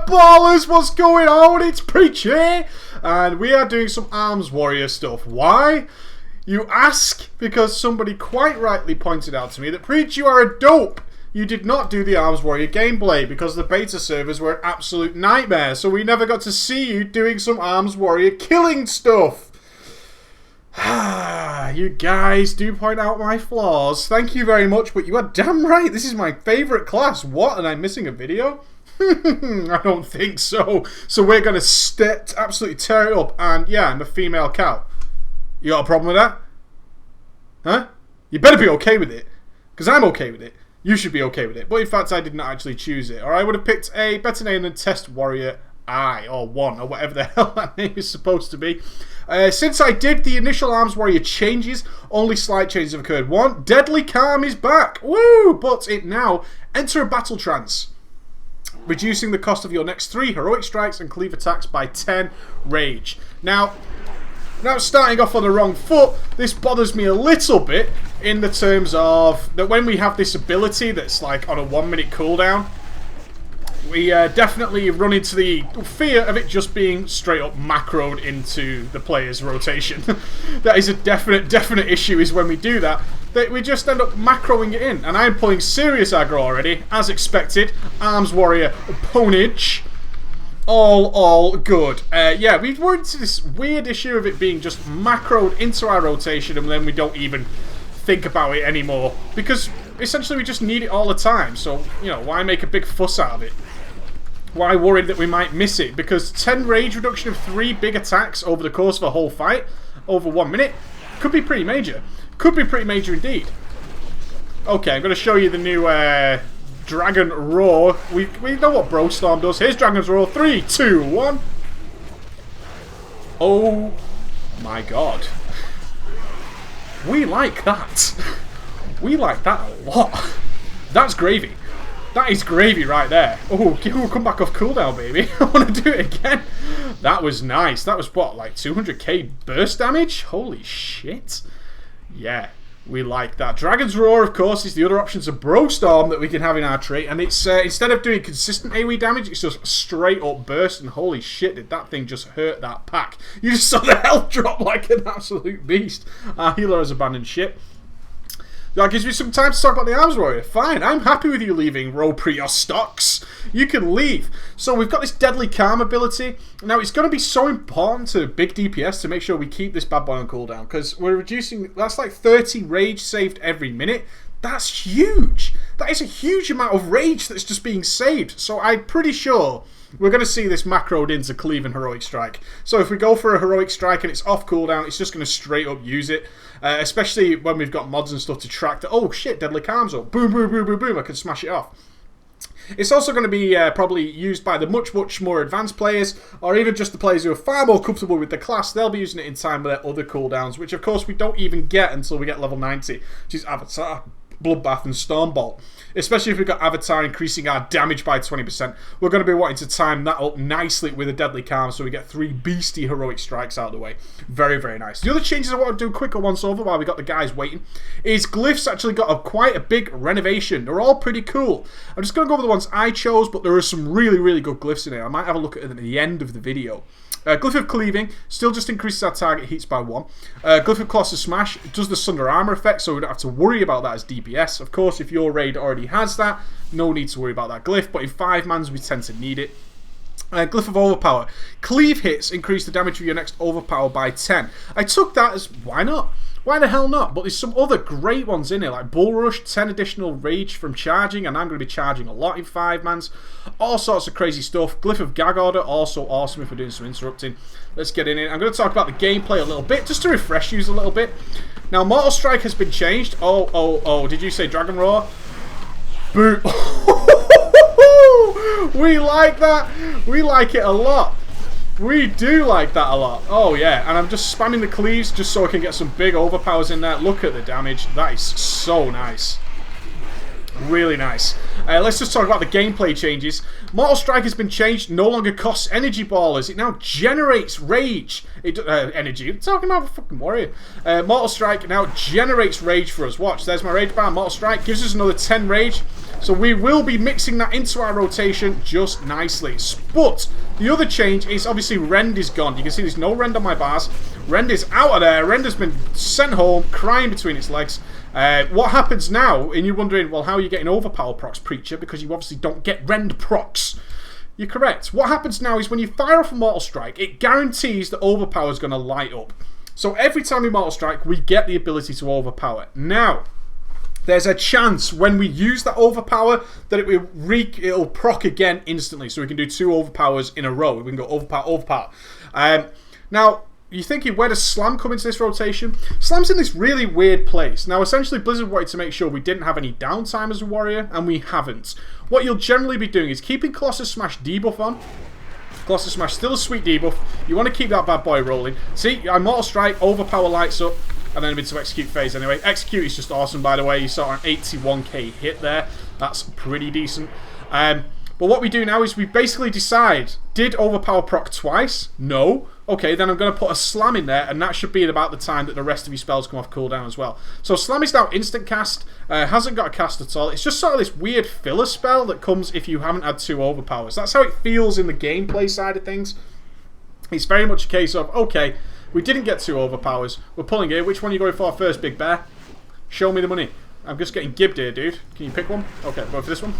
ballers, what's going on? It's Preachy, and we are doing some Arms Warrior stuff. Why? You ask, because somebody quite rightly pointed out to me that, Preach, you are a dope. You did not do the Arms Warrior gameplay because the beta servers were an absolute nightmare, so we never got to see you doing some Arms Warrior killing stuff. You guys do point out my flaws. Thank you very much, but you are damn right. This is my favourite class. What? And I'm missing a video? I don't think so. So we're going to absolutely tear it up. And yeah, I'm a female cow. You got a problem with that? Huh? You better be okay with it. Because I'm okay with it. You should be okay with it. But in fact, I did not actually choose it. Or I would have picked a better name than Test Warrior I, or 1, or whatever the hell that name is supposed to be. Since I did the initial Arms Warrior changes, only slight changes have occurred. 1, Deadly Calm is back. Woo! But it now, enter a battle trance, reducing the cost of your next 3 heroic strikes and cleave attacks by 10 rage. Now starting off on the wrong foot, this bothers me a little bit in the terms of that when we have this ability that's like on a 1-minute cooldown, we definitely run into the fear of it just being straight up macroed into the player's rotation. That is a definite issue, is when we do that we just end up macroing it in. And I'm pulling serious aggro already, as expected. Arms Warrior Ponage. All good. Yeah, we run into this weird issue of it being just macroed into our rotation, and then we don't even think about it anymore. Because essentially we just need it all the time. So, you know, why make a big fuss out of it? Why worried that we might miss it? Because 10 rage reduction of 3 big attacks over the course of a whole fight, over 1 minute, could be pretty major. Could be pretty major indeed. Okay, I'm going to show you the new Dragon Roar. We know what Bro Storm does. Here's Dragon's Roar. 3, 2, 1. Oh my god. We like that. We like that a lot. That's gravy. That is gravy right there. Oh, come back off cooldown, baby. I want to do it again. That was nice. That was, what, like 200k burst damage? Holy shit. Yeah, we like that. Dragon's Roar, of course, is the other options of Bro Storm that we can have in our trait. And it's, instead of doing consistent AoE damage, it's just straight up burst. And holy shit, did that thing just hurt that pack. You just saw the health drop like an absolute beast. Our healer has abandoned ship. That gives me some time to talk about the Arms Warrior. Fine, I'm happy with you leaving, Roprios stocks. You can leave. So we've got this Deadly Calm ability. Now it's going to be so important to big DPS to make sure we keep this bad boy on cooldown, because we're reducing, that's like 30 rage saved every minute. That's huge. That is a huge amount of rage that's just being saved. So I'm pretty sure we're going to see this macroed into Cleave and Heroic Strike. So if we go for a Heroic Strike and it's off cooldown, it's just going to straight up use it. Especially when we've got mods and stuff to track that. Oh shit, Deadly Calm's up. Boom, boom, boom, boom, boom. I can smash it off. It's also going to be probably used by the much more advanced players, or even just the players who are far more comfortable with the class. They'll be using it in time with their other cooldowns, which of course we don't even get until we get level 90, which is Avatar, Bloodbath and Stormbolt. Especially if we've got Avatar increasing our damage by 20%. We're going to be wanting to time that up nicely with a Deadly Calm, so we get 3 beastie heroic strikes out of the way. Very, very nice. The other changes I want to do quicker once over while we got the guys waiting is Glyphs actually got quite a big renovation. They're all pretty cool. I'm just going to go over the ones I chose, but there are some really, really good glyphs in here. I might have a look at them at the end of the video. Glyph of Cleaving still just increases our target heats by 1. Glyph of Colossal Smash does the Sunder Armor effect, so we don't have to worry about that as DPS. Of course, if your raid already has that, no need to worry about that glyph, but in 5-mans we tend to need it. Glyph of Overpower. Cleave hits increase the damage of your next Overpower by 10. I took that as, why not? Why the hell not? But there's some other great ones in here, like Bull Rush, 10 additional rage from charging, and I'm going to be charging a lot in 5-mans. All sorts of crazy stuff. Glyph of Gag Order, also awesome if we're doing some interrupting. Let's get in it. I'm going to talk about the gameplay a little bit, just to refresh you a little bit. Now, Mortal Strike has been changed. Oh, did you say Dragon Roar? Boom. We like that. We like it a lot. We do like that a lot. Oh yeah, and I'm just spamming the cleaves just so I can get some big overpowers in there. Look at the damage. That is so nice. Really nice. Let's just talk about the gameplay changes. Mortal Strike has been changed. No longer costs energy ballers. It now generates rage. Energy. I'm talking about a fucking warrior. Mortal Strike now generates rage for us. Watch, there's my rage bar. Mortal Strike gives us another 10 rage. So we will be mixing that into our rotation just nicely. But the other change is obviously Rend is gone. You can see there's no Rend on my bars. Rend is out of there. Rend has been sent home, crying between its legs. What happens now, and you're wondering, well, how are you getting overpower procs, Preacher? Because you obviously don't get Rend procs. You're correct. What happens now is when you fire off a Mortal Strike, it guarantees that overpower is going to light up. So every time we Mortal Strike, we get the ability to overpower. Now, there's a chance when we use that overpower that it'll proc again instantly. So we can do 2 overpowers in a row. We can go overpower, overpower. Now, you're thinking, where does Slam come into this rotation? Slam's in this really weird place. Now, essentially, Blizzard wanted to make sure we didn't have any downtime as a warrior, and we haven't. What you'll generally be doing is keeping Colossus Smash debuff on. Colossus Smash, still a sweet debuff. You want to keep that bad boy rolling. See, Mortal Strike, overpower lights up, and then into Execute phase anyway. Execute is just awesome, by the way. You saw an 81k hit there. That's pretty decent. But what we do now is we basically decide, did overpower proc twice? No. Okay, then I'm going to put a Slam in there, and that should be at about the time that the rest of your spells come off cooldown as well. So Slam is now instant cast, hasn't got a cast at all. It's just sort of this weird filler spell that comes if you haven't had 2 overpowers. That's how it feels in the gameplay side of things. It's very much a case of, okay, we didn't get 2 overpowers. We're pulling here. Which one are you going for first, Big Bear? Show me the money. I'm just getting gibbed here, dude. Can you pick one? Okay, go for this one.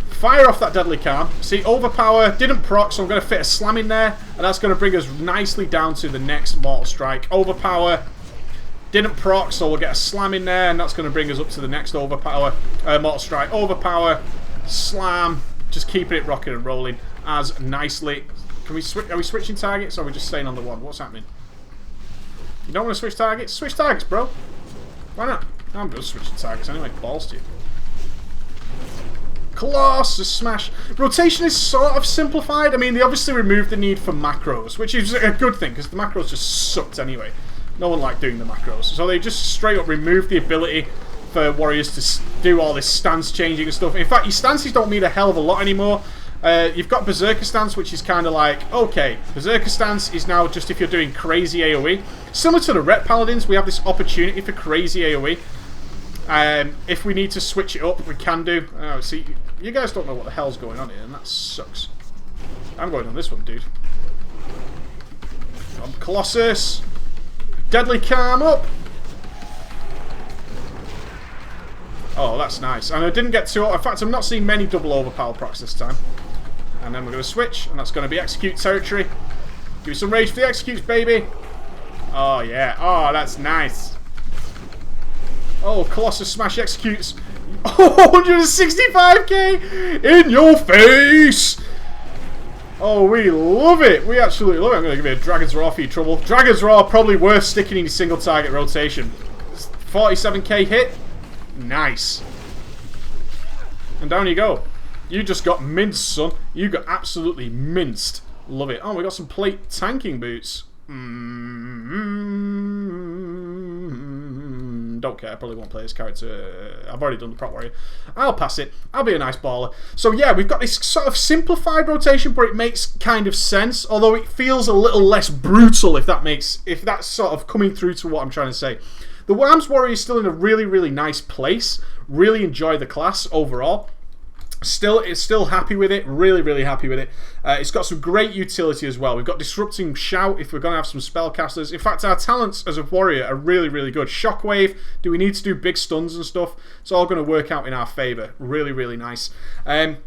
Fire off that Deadly Calm. See, overpower didn't proc, so I'm going to fit a Slam in there, and that's going to bring us nicely down to the next Mortal Strike. Overpower didn't proc, so we'll get a Slam in there, and that's going to bring us up to the next overpower, Mortal Strike. Overpower, Slam, just keeping it rocking and rolling as nicely. Can we switch? Are we switching targets, or are we just staying on the one? What's happening? You don't want to switch targets? Switch targets, bro. Why not? I'm just switching targets anyway. Balls to you. Colossus Smash. Rotation is sort of simplified. I mean, they obviously removed the need for macros, which is a good thing, because the macros just sucked anyway. No one liked doing the macros. So they just straight up removed the ability for warriors to do all this stance changing and stuff. In fact, your stances don't mean a hell of a lot anymore. You've got Berserker Stance, which is kind of like, okay, Berserker Stance is now just if you're doing crazy AoE. Similar to the Ret Paladins, we have this opportunity for crazy AoE. If we need to switch it up, we can do. See, you guys don't know what the hell's going on here, and that sucks. I'm going on this one, dude. Colossus. Deadly Calm up. Oh, that's nice. And I didn't get too... In fact, I'm not seeing many double overpower procs this time. And then we're going to switch, and that's going to be Execute territory. Give me some rage for the Executes, baby. Oh, yeah. Oh, that's nice. Oh, Colossus Smash Executes. Oh, 165k in your face. Oh, we love it. We absolutely love it. I'm going to give you a Dragon's Roar for your trouble. Dragon's Roar probably worth sticking in your single target rotation. 47k hit. Nice. And down you go. You just got minced, son. You got absolutely minced. Love it. Oh, we got some plate tanking boots. Don't care. I probably won't play this character. I've already done the Prot Warrior. I'll pass it. I'll be a nice baller. So yeah, we've got this sort of simplified rotation, but it makes kind of sense. Although it feels a little less brutal, if that's sort of coming through to what I'm trying to say. The Worms Warrior is still in a really, really nice place. Really enjoy the class overall. It's still happy with it. Really, really happy with it. It's got some great utility as well. We've got Disrupting Shout if we're going to have some spellcasters. In fact, our talents as a warrior are really, really good. Shockwave. Do we need to do big stuns and stuff? It's all going to work out in our favour. Really, really nice. But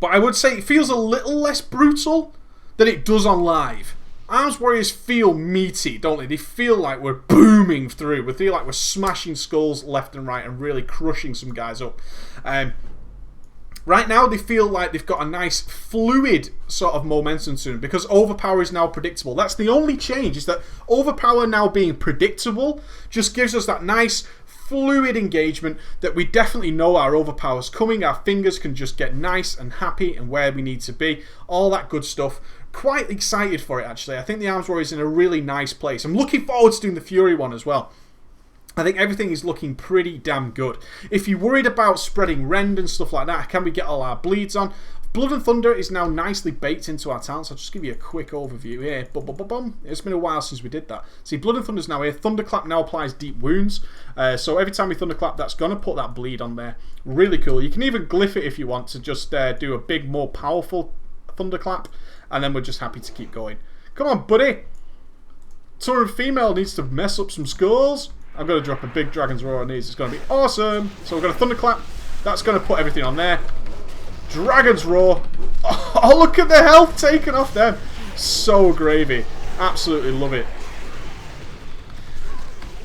I would say it feels a little less brutal than it does on live. Arms Warriors feel meaty, don't they? They feel like we're booming through. We feel like we're smashing skulls left and right and really crushing some guys up. Right now, they feel like they've got a nice fluid sort of momentum to them because Overpower is now predictable. That's the only change, is that Overpower now being predictable just gives us that nice fluid engagement that we definitely know our Overpower's coming. Our fingers can just get nice and happy and where we need to be. All that good stuff. Quite excited for it, actually. I think the Arms Warrior is in a really nice place. I'm looking forward to doing the Fury one as well. I think everything is looking pretty damn good. If you're worried about spreading rend and stuff like that, can we get all our bleeds on? Blood and Thunder is now nicely baked into our talents. I'll just give you a quick overview here. It's been a while since we did that. See, Blood and Thunder is now here. Thunderclap now applies deep wounds. So every time we Thunderclap, that's going to put that bleed on there. Really cool. You can even glyph it if you want to just do a big, more powerful Thunderclap. And then we're just happy to keep going. Come on, buddy. Tauren Female needs to mess up some skulls. I'm going to drop a big Dragon's Roar on these. It's going to be awesome. So we're going to Thunderclap. That's going to put everything on there. Dragon's Roar. Oh, look at the health taken off them. So gravy. Absolutely love it.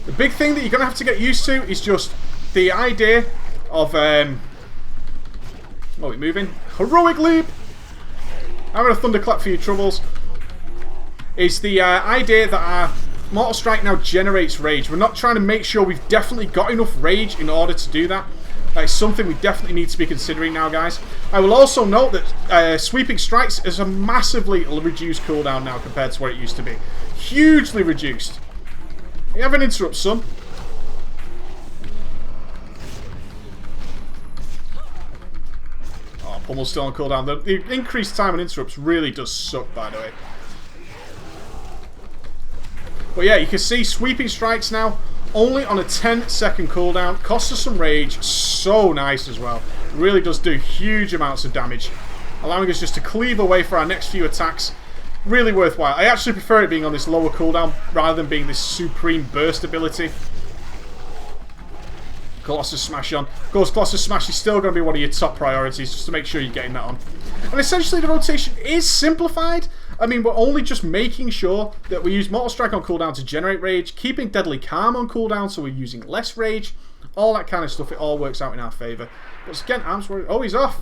The big thing that you're going to have to get used to is just the idea of... oh, we're moving. Heroic Leap. I'm going to Thunderclap for your troubles. Is the idea that our Mortal Strike now generates rage. We're not trying to make sure we've definitely got enough rage in order to do that. That is something we definitely need to be considering now, guys. I will also note that Sweeping Strikes is a massively reduced cooldown now compared to where it used to be. Hugely reduced. You have an interrupt, son. Oh, Pummel's still on cooldown. The increased time on interrupts really does suck, by the way. But yeah, you can see Sweeping Strikes now only on a 10-second cooldown. Costs us some rage. So nice as well. Really does do huge amounts of damage. Allowing us just to cleave away for our next few attacks. Really worthwhile. I actually prefer it being on this lower cooldown rather than being this supreme burst ability. Colossus Smash on. Of course, Colossus Smash is still going to be one of your top priorities, just to make sure you're getting that on. And essentially the rotation is simplified. I mean, we're only just making sure that we use Mortal Strike on cooldown to generate rage, keeping Deadly Calm on cooldown so we're using less rage, all that kind of stuff. It all works out in our favour. But again, Arms Warrior. Oh, he's off.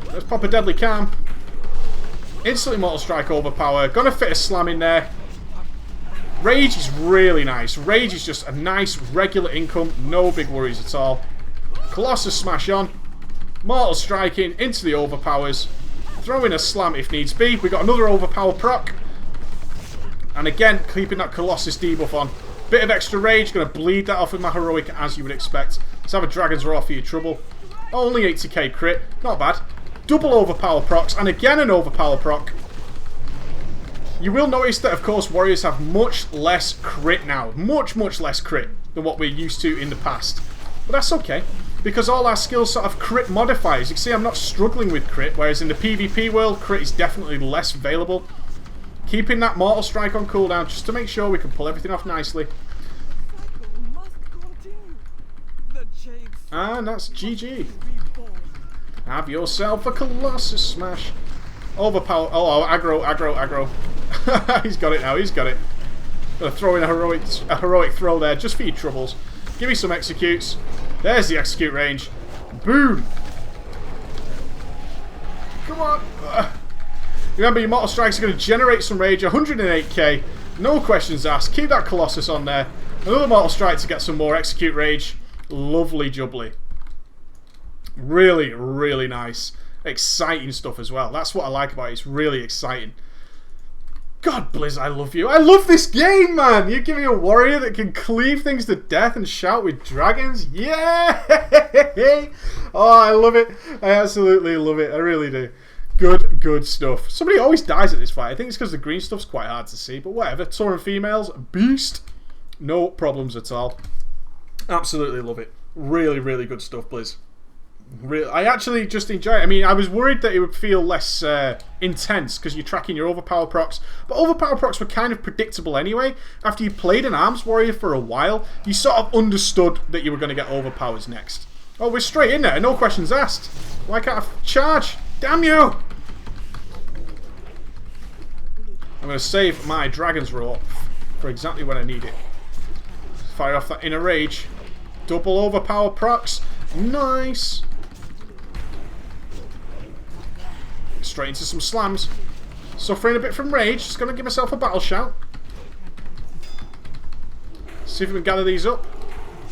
Let's pop a Deadly Calm. Instantly Mortal Strike overpower. Gonna fit a slam in there. Rage is really nice. Rage is just a nice regular income. No big worries at all. Colossus Smash on. Mortal Striking into the overpowers. Throw in a slam if needs be. We got another overpower proc. And again, keeping that Colossus debuff on. Bit of extra rage. Going to bleed that off with my heroic as you would expect. Let's have a Dragon's Roar for your trouble. Only 80k crit. Not bad. Double overpower procs. And again an overpower proc. You will notice that, of course, warriors have much less crit now. Much less crit than what we're used to in the past. But that's okay. Because all our skills sort of crit modifiers. You can see I'm not struggling with crit, whereas in the PvP world, crit is definitely less available. Keeping that Mortal Strike on cooldown just to make sure we can pull everything off nicely. And that's GG. Have yourself a Colossus Smash. Overpower. Oh, aggro. He's got it now, he's got it. Gonna throw in a heroic throw there just for your troubles. Give me some executes. There's the execute range. Boom! Come on! Remember, your Mortal Strikes are going to generate some rage. 108k. No questions asked. Keep that Colossus on there. Another Mortal Strike to get some more execute rage. Lovely jubbly. Really nice. Exciting stuff as well. That's what I like about it. It's really exciting. God, Blizz, I love you. I love this game, man. You're giving a warrior that can cleave things to death and shout with dragons. Yeah! Oh, I love it. I absolutely love it. I really do. Good stuff. Somebody always dies at this fight. I think it's because the green stuff's quite hard to see, but whatever. Tauren Females, beast. No problems at all. Absolutely love it. Really good stuff, Blizz. I actually just enjoy it. I mean, I was worried that it would feel less intense because you're tracking your overpower procs. But overpower procs were kind of predictable anyway. After you played an Arms Warrior for a while, you sort of understood that you were going to get overpowers next. Oh, we're straight in there. No questions asked. Why can't I charge? Damn you! I'm going to save my Dragon's Roar for exactly when I need it. Fire off that Inner Rage. Double overpower procs. Nice. Straight into some slams. Suffering a bit from rage. Just going to give myself a battle shout. See if we can gather these up.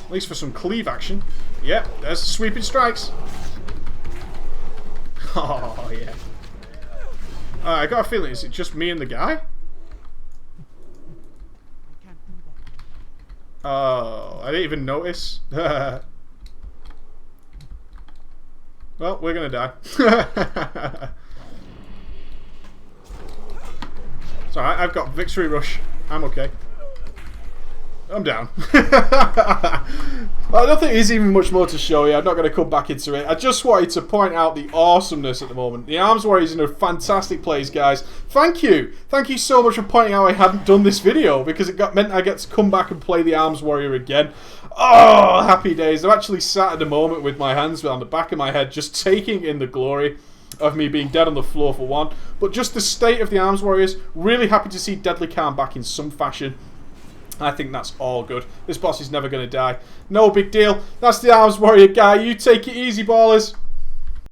At least for some cleave action. Yep, there's the Sweeping Strikes. Oh, yeah. I got a feeling, is it just me and the guy? Oh, I didn't even notice. Well, we're going to die. It's alright, I've got victory rush. I'm okay. I'm down. I don't think there's even much more to show you. I'm not going to come back into it. I just wanted to point out the awesomeness at the moment. The Arms Warriors in a fantastic place, guys. Thank you. Thank you so much for pointing out I hadn't done this video, because it meant I get to come back and play the Arms Warrior again. Oh, happy days. I'm actually sat at the moment with my hands on the back of my head, just taking in the glory of me being dead on the floor for one. But just the state of the Arms Warriors. Really happy to see Deadly Calm back in some fashion. I think that's all good. This boss is never going to die. No big deal. That's the Arms Warrior guy. You take it easy, ballers.